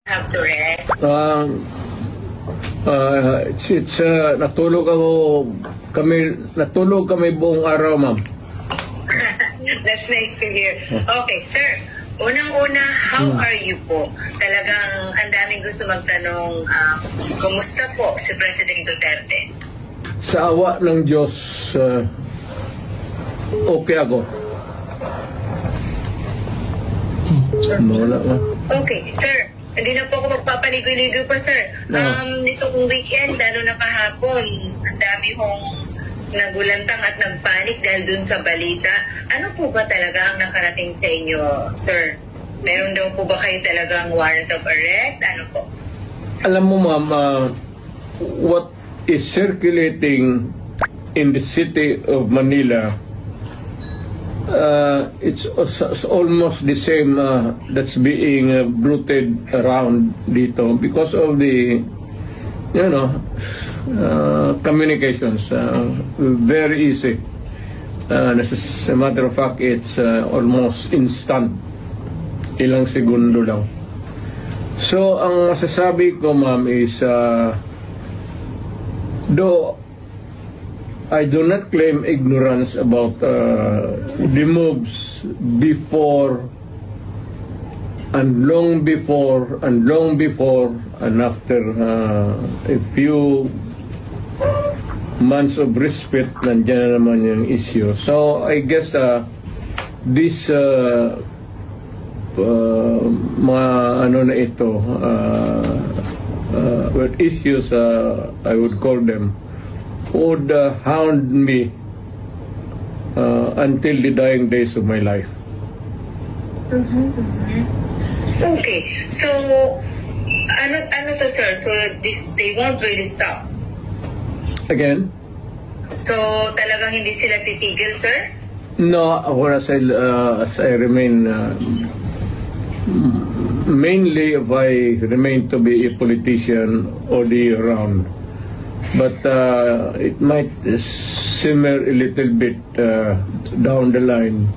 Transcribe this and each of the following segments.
Have to rest. Natulog kami buong araw, ma'am. That's nice to hear. Okay, sir. Unang-una, how are you po? Talagang ang daming gusto magtanong, kumusta po si President Duterte? Sa awa ng Diyos, okay ako. Wala nga. Okay, sir. Hindi na po ako magpapaligoy-ligoy pa, sir. Nitong weekend, lalo na kahapon, ang dami hong nagulantang at nagpanik dahil dun sa balita. Ano po ba talaga ang nakarating sa inyo, sir? Meron daw po ba kayo talagang warrant of arrest? Ano po? Alam mo, ma'am, what is circulating in the city of Manila, it's almost the same that's being bruited around dito because of the, communications. Very easy. As a matter of fact, it's almost instant. Ilang segundo lang. So, ang masasabi ko, ma'am, is though I do not claim ignorance about the moves before and long before and after a few months of respite, nandiyan na naman yung issue. So I guess this mga ano na ito issues, I would call them, would hound me until the dying days of my life. Okay, so ano to, sir? So they won't really stop. Again? So talagang hindi sila titigil, sir? No, as I remain, mainly if I remain to be a politician all the year round. But it might simmer a little bit down the line.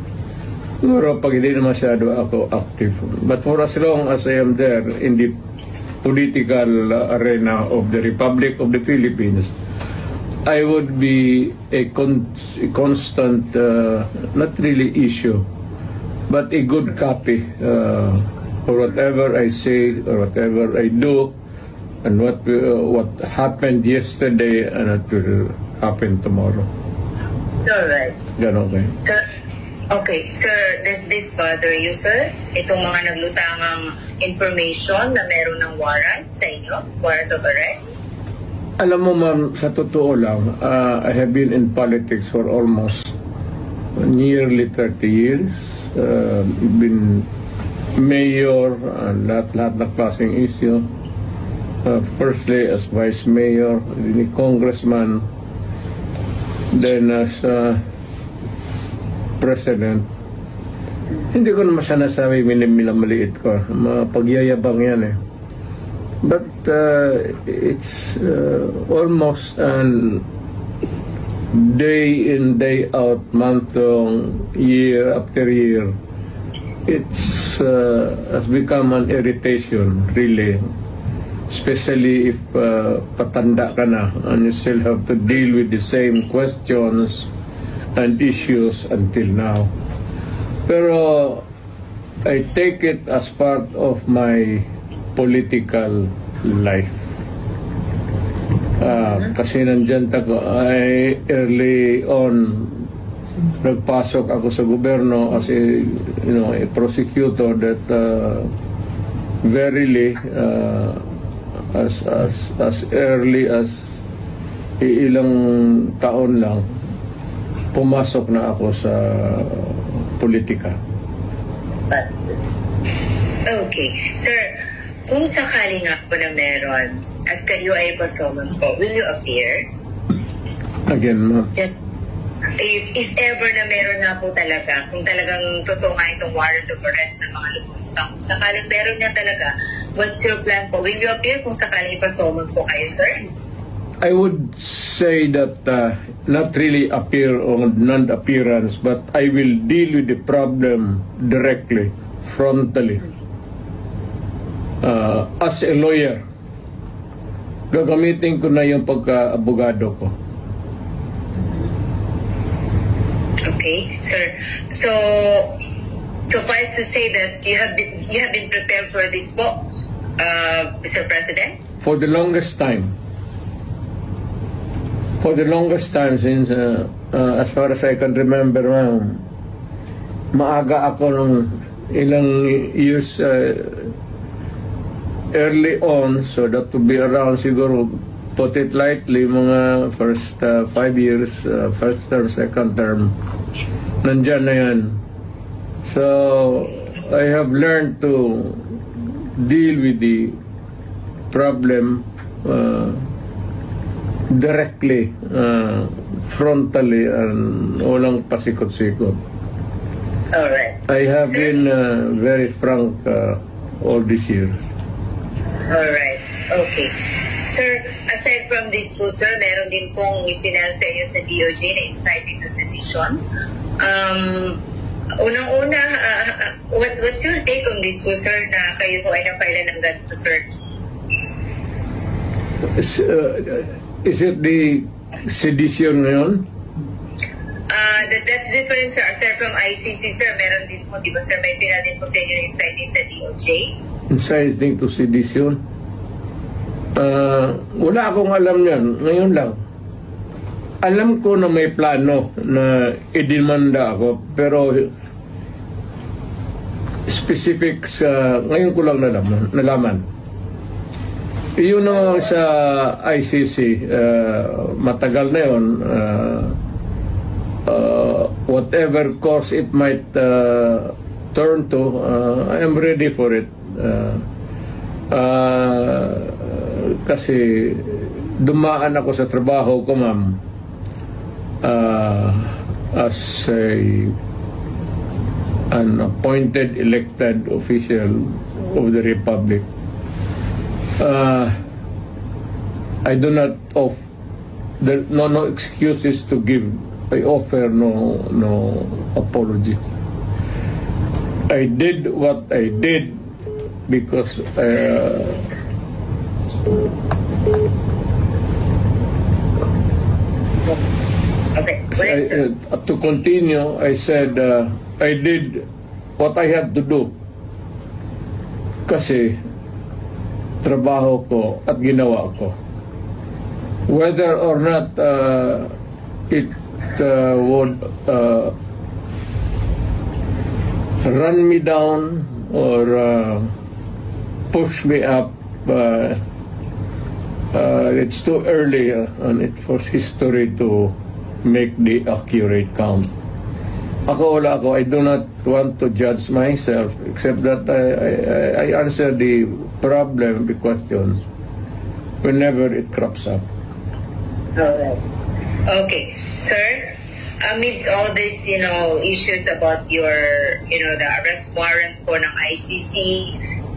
Siguro pag hindi na masyado ako active. But for as long as I am there in the political arena of the Republic of the Philippines, I would be a constant, not really issue, but a good copy for whatever I say or whatever I do, and what happened yesterday and what will happen tomorrow. All right. Ganon kayo. Sir, okay, sir, does this bother you, sir? Itong mga naglutangang information na meron ng warrant sa inyo, warrant of arrest? Alam mo, ma'am, sa totoo lang, I have been in politics for almost nearly 30 years. Been mayor and lahat na klaseng issue. Firstly as vice mayor, then congressman, then as president. Hindi ko naman sinasabi minamaliit ko. Pagyayabang yan eh. But it's almost an day in, day out, month long, year after year. It's has become an irritation, really. Especially if patanda ka na and you still have to deal with the same questions and issues until now. Pero I take it as part of my political life. Kasi nandyan ay early on nagpasok ako sa gobyerno as a prosecutor that verily as early as ilang taon lang pumasok na ako sa politika. Okay, sir, kung sakali nga po na meron at kayo ay pasoman po, will you appear? Again, ma'am. If ever na meron na po talaga, kung talagang totoo nga itong warrant of arrest ng mga lumulutang, kung sakaling meron niya talaga, what's your plan po? Will you appear kung sakaling ipasoman po kayo, sir? I would say that not really appear on non-appearance, but I will deal with the problem directly, frontally. as a lawyer. Gagamitin ko na yung pagka-abogado ko. Okay, sir. So, suffice to say that you have been prepared for this po, Mr. President? For the longest time. For the longest time since, as far as I can remember, maaga ako nung ilang years early on, so that to be around siguro, put it lightly, mga first 5 years, first term, second term, nandyan na yan. So, I have learned to deal with the problem directly, frontally, and walang pasikot-sikot. Alright. I have been very frank all these years. Alright. Okay. Sir, aside from this po, sir, meron din pong i-finance sa inyo sa DOJ na inciting to sedition. Unang-una, what's your take on this po, sir, na kayo po ay na-file ng ganito, sir? Is it the sedition ngayon? That's different, sir. Aside from ICC, sir, meron din po, di ba, sir, may pina din po sa inyo na inciting sa DOJ? Inciting to sedition? Wala akong alam yan. Ngayon lang. Alam ko na may plano na idemanda ako, pero specific sa ngayon ko lang nalaman. Yun naman sa ICC, matagal na yun. Whatever course it might turn to, I am ready for it. Kasi dumaan ako sa trabaho ko, ma'am, as an appointed elected official of the Republic. I do not there no excuses to give. I offer no apology. I did what I did because okay. To continue, I said I did what I had to do kasi trabaho ko at ginawa ko. Whether or not it would run me down or push me up, it's too early on it for history to make the accurate count. Wala ako. I do not want to judge myself, except that I answer the problem, the questions, whenever it crops up. Alright. Okay. Sir, amidst all these, issues about your, the arrest warrant po ng ICC,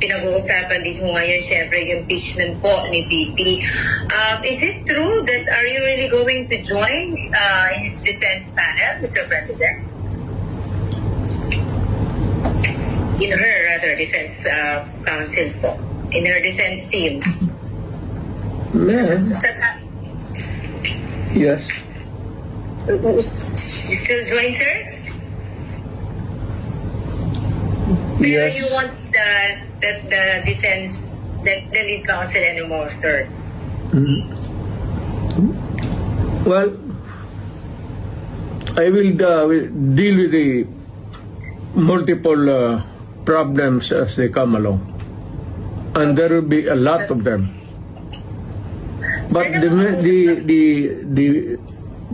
pinag-uusapan din po ngayon, syempre, yung impeachment po ni VP. Is it true that are you really going to join his defense panel, Mr. President? In her, rather, defense counsel po. In her defense team. Yes. You still join, sir? Pero Yes. you want the defense, the lead counsel anymore, sir? Well, I will deal with the multiple problems as they come along, and there will be a lot of them. But the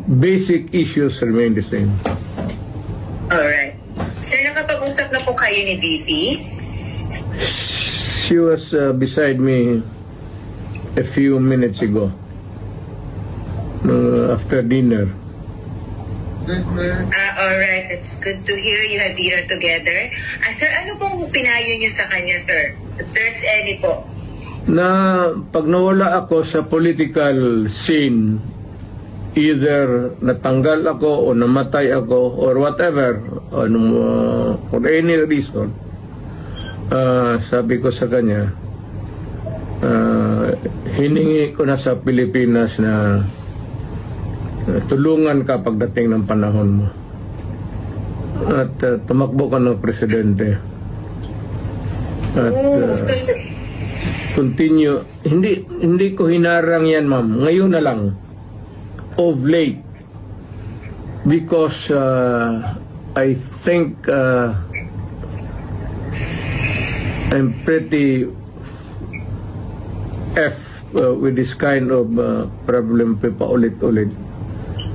basic issues remain the same. Alright. Sir, nakapag-usap na po kayo ni VP? She was beside me a few minutes ago, after dinner. Alright, it's good to hear you have dinner together. Sir, ano pong pinayo niyo sa kanya, sir? If there's any po. Na pag nawala ako sa political scene, either natanggal ako o namatay ako or whatever, for any reason, sabi ko sa kanya, hiningi ko na sa Pilipinas na tulungan ka pagdating ng panahon mo. At tumakbo ka ng presidente. At continue. Hindi ko hinarang yan, ma'am. Ngayon na lang. Of late. Because I think I'm pretty with this kind of problem pa ulit-ulit.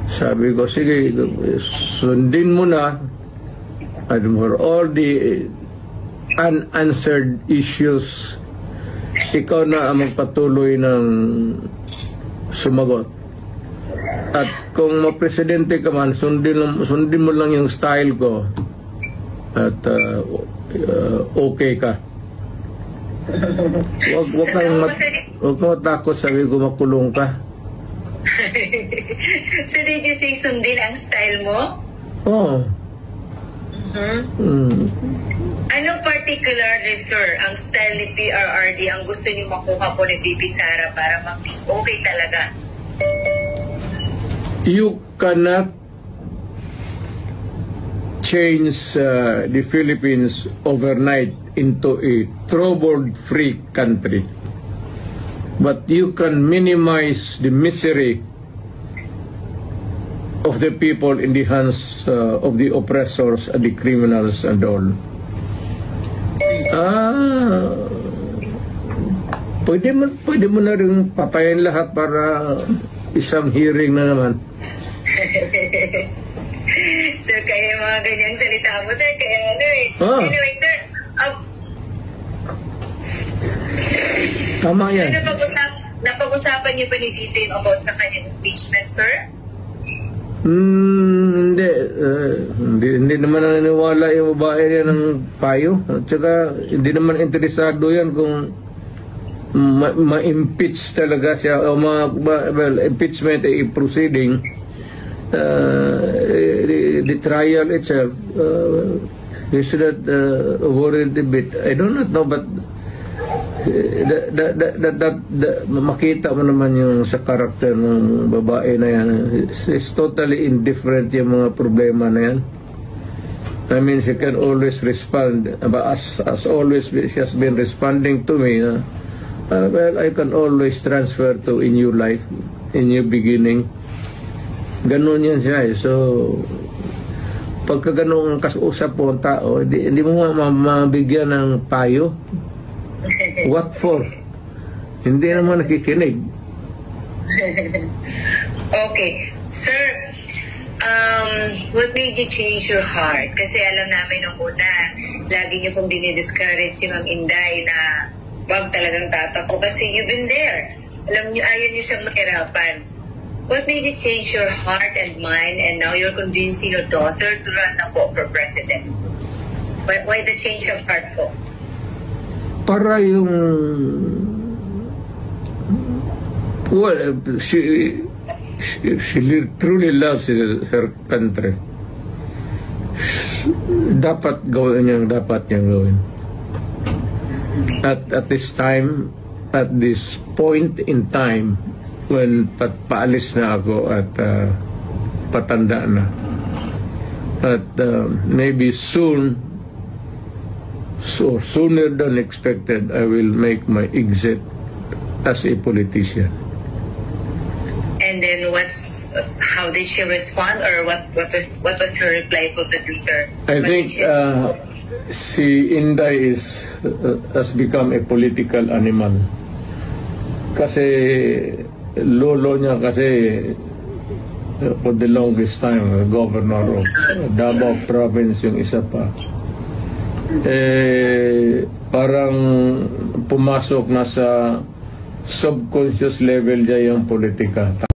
Sabi ko, sige, sundin mo na, and for all the unanswered issues, ikaw na ang magpatuloy ng sumagot. At kung mapresidente ka man, sundin mo lang yung style ko at okay ka. Huwag kang matakot, sabi ko, makulong ka. So did you say sundin ang style mo? Oo. Anong particularly, sir, ang style ni PRRD ang gusto niyo makuha po ni VP Sara para okay talaga? You cannot change the Philippines overnight into a trouble-free country. But you can minimize the misery of the people in the hands of the oppressors and the criminals and all. Pwede mo na rin patayin lahat para isang hearing na naman. Sir, kaya yung mga ganyang salita mo, sir, kaya ano eh. Anyway, sir, tama yan. sir, napag-usapan niyo pa ni Tito yung about sa kanyang impeachment, sir? Hindi naman naniniwala yung babae niya ng payo. At saka hindi naman interesado yan kung ma-impeach talaga siya o impeachment ay proceeding. The trial itself, you should not worry a bit. I do not know, but makita mo naman yung sa karakter ng babae na yan. It's totally indifferent yung mga problema na yan. I mean, she can always respond. But as always, she has been responding to me. Well, I can always transfer to a new life, a new beginning. Ganun yan siya eh. So, pagka ganun ang kausap po ang tao, hindi mo mabigyan ng payo. What for? Hindi naman nakikinig. Okay. Sir, what made you change your heart? Kasi alam namin nung una, lagi niyo pong dinidiscourage si Ma'am Inday na wag talagang tatakbo kasi you've been there. Alam niyo, ayaw niyo siyang mahirapan. What made you change your heart and mind and now you're convincing your daughter to run na po for president? Why the change of heart po? Para yung she truly loves her country. Dapat gawin niyang gawin. At this time, at this point in time, when paalis na ako at patanda na, at maybe sooner than expected, I will make my exit as a politician. And then how did she respond, or what was her reply po to you, sir? I think si Inday has become a political animal. Kasi lolo niya for the longest time, governor of Davao Province yung isa pa. Parang pumasok na sa subconscious level niya yung politika.